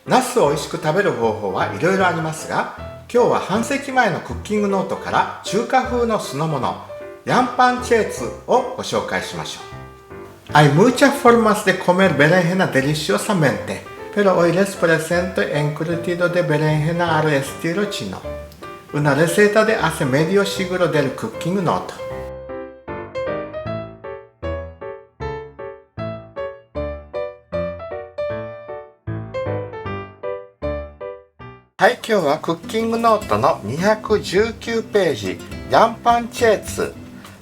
ナスを美味しく食べる方法はいろいろありますが、今日は半世紀前のクッキングノートから中華風の酢の物ヤンパンチェーツをご紹介しましょう。Hay muchas formas de comer berenjena deliciosamente, pero hoy les presento el encurtido de berenjena al estilo chino, una receta de hace medio siglo del cooking note。はい、今日はクッキングノートの219ページヤンパンチェーツ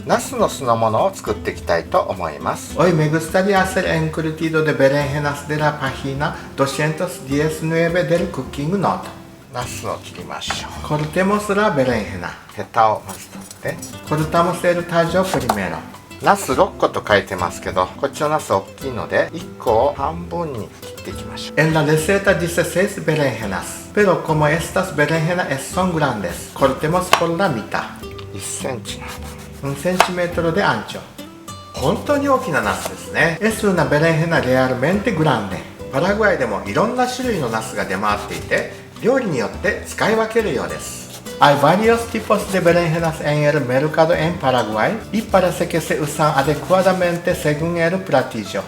ナスの酢の物を作っていきたいと思います。Hoy me gustaría hacer el encurtido de berenjenas de la página 219 del cooking note。ナスを切りましょう。Cortemos la berenjena。ヘタをまず取って。Cortamos el tallo primero。ナス6個と書いてますけど、こっちのナス大きいので1個を半分に切っていきましょう。En la receta dice 6 berenjenas, pero como estas berenjenas son grandes, cortemos por la mitad。1センチの1センチメートルでアンチョ。本当に大きなナスですね。Es una berenjena realmente grande。パラグアイでもいろんな種類のナスが出回っていて、料理によって使い分けるようです。Hay varios tipos de berenjenas en el mercado en Paraguay y parece que se usan adecuadamente según el platillo。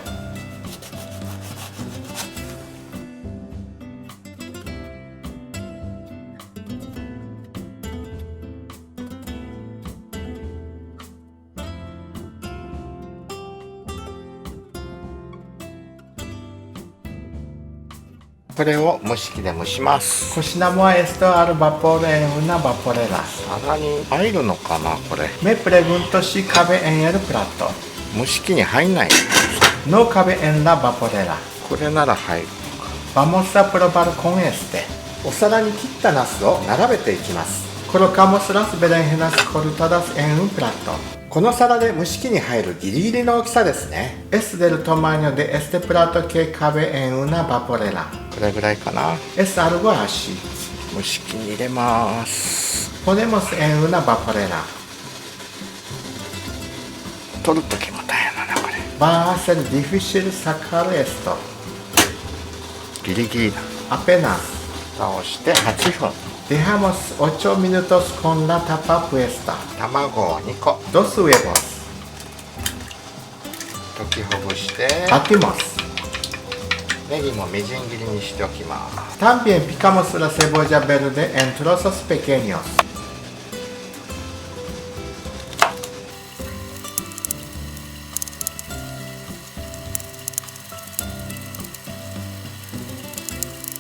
これを蒸し器で蒸します。Cocinamos esto al vapor en una vaporera。皿に入るのかなこれ。Me pregunto si cabe en el plato。蒸し器に入んない。No cabe en la vaporera。これなら入るのか。Vamos a probar con este。お皿に切ったナスを並べていきます。Colocamos las berenjenas cortadas en un plato。この皿で蒸し器に入るギリギリの大きさですね。Es del tamaño de este plato que cabe en una vaporera。これぐらいかな。Es algo así。蒸し器に入れます。Ponemos en una vaporera。取るときも大変だなこれ。Va a ser difícil sacar esto。ギリギリだ。Apenas。蓋をして8分。Dejamos 8 minutos con la tapa puesta。卵を2個。Dos huevos。溶きほぐして。Batimos。ネギもみじん切りにしておきます。También picamos la cebolla verde en trozos pequeños。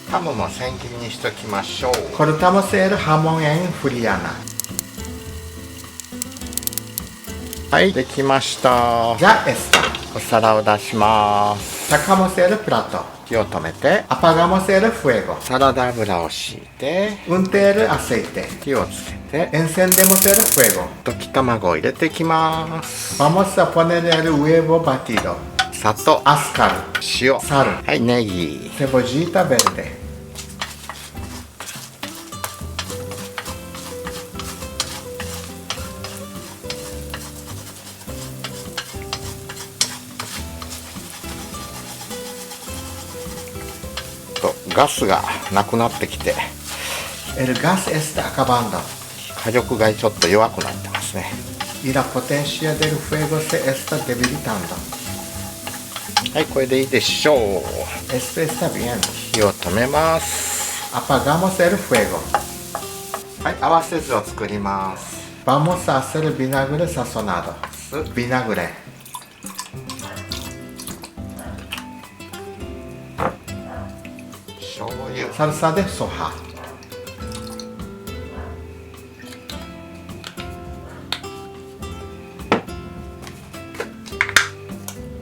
ハムも千切りにしておきましょう。Cortamos el jamón en juliana。はい、できました。Ya está。お皿を出します。Sacamos el plato。火を止めて apagamos el fuego。サラダ油を敷いて unte el aceite。火をつけて encendemos el fuego。溶き卵を入れていきます。Vamos a poner el huevo batido。砂糖、アスカル、塩、サル、はい、ネギ、セボジータベルデ。ガスがなくなってきて El gas está acabando。 火力がちょっと弱くなってますね。Y la potencia del fuego se está debilitando。 はい、これでいいでしょう。Esto está bien。 火を止めます。Apagamos el fuego。 はい、合わせ酢を作ります。Vamos a hacer vinagre sazonado。 ビナグレ。醤油、サルサでソハ。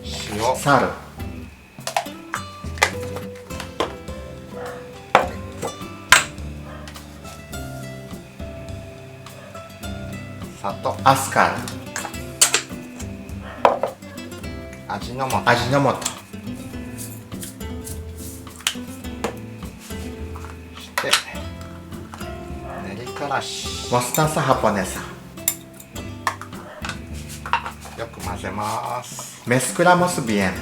塩、サル。砂糖、アスカル。味の素、味の素。からし、モスターサハポネサ。よく混ぜます。Mezclamos bien。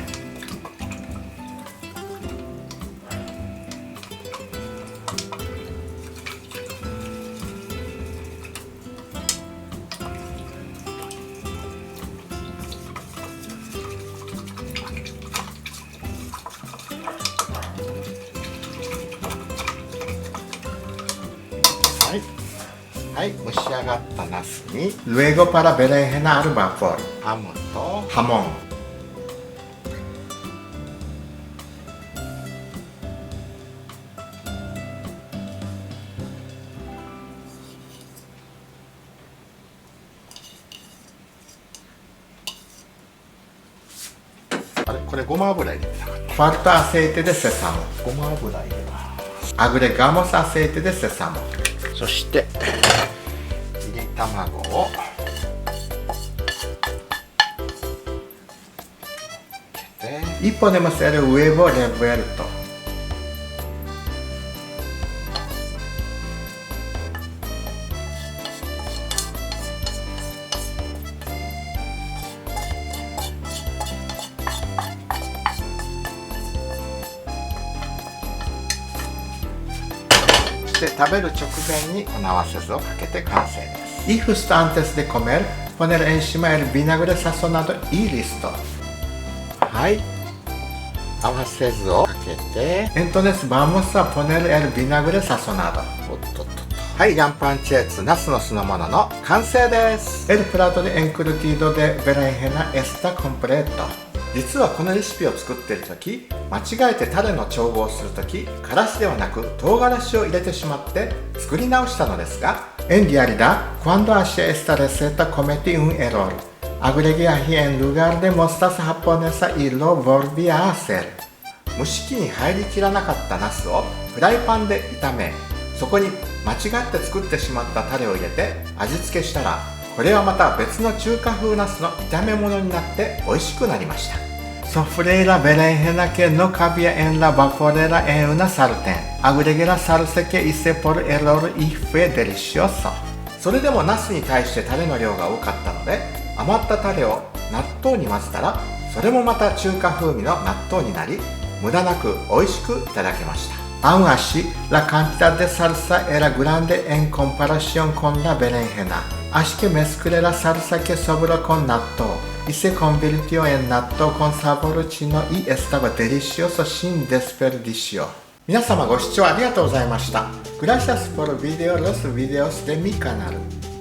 はい、蒸し上がったナスに Luego para berenjena al vapor ハムとハモン、あれ、これごま油入れてなかった。Falta aceite de sésamo。ごま油入れます。Agregamos aceite de sésamo。そして炒り卵をy ponemos el huevo revuelto。そして食べる直前に粉合わせ酢をかけて完成です。Y justo antes de comer, poner encima el vinagre sazonado y listo。はい、合わせ酢をかけて Entonces vamos a poner el vinagre sazonado。はい、ヤンパンチェーツナスの酢の物の完成です。El plato de encurtido de berenjena está completo。実はこのレシピを作っている時、間違えてタレの調合をする時、からしではなく唐辛子を入れてしまって作り直したのですが、En realidad, cuando hacía esta receta cometí un error。Agregué ají en lugar de mostaza japonesa y lo volví a hacer。蒸し器に入りきらなかったナスをフライパンで炒め、そこに間違って作ってしまったタレを入れて味付けしたら、これはまた別の中華風ナスの炒め物になって美味しくなりました。Sofré la berenjena que no cabía en la vaporera en una sartén。Agregué la salsa que hice por error y fue delicioso。それでもナスに対してタレの量が多かったので、余ったタレを納豆に混ぜたら、それもまた中華風味の納豆になり、無駄なく美味しくいただけました。Aún así, la cantidad de salsa era grande en comparación con la berenjena。Así que mezclé la salsa que sobró con natto y se convirtió en natto con sabor chino y estaba delicioso sin desperdicio。皆様ご視聴ありがとうございました。Gracias por ver los videos de mi canal。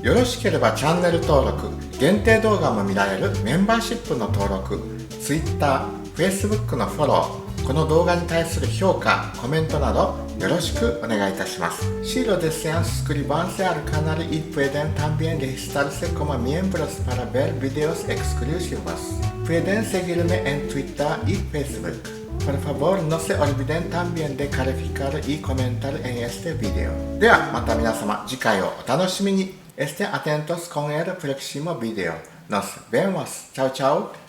よろしければチャンネル登録、限定動画も見られるメンバーシップの登録、Twitter、Facebook のフォロー、この動画に対する評価、コメントなどよろしくお願いいたします。Si lo desean suscribirse al canal y pueden también registrarse como miembros para ver videos exclusivos. Pueden seguirme en Twitter y Facebook. Por favor, no se olviden también de calificar y comentar en este video。ではまた皆様次回をお楽しみに。Estén atentos con el próximo video. Nos vemos. Chao, chao.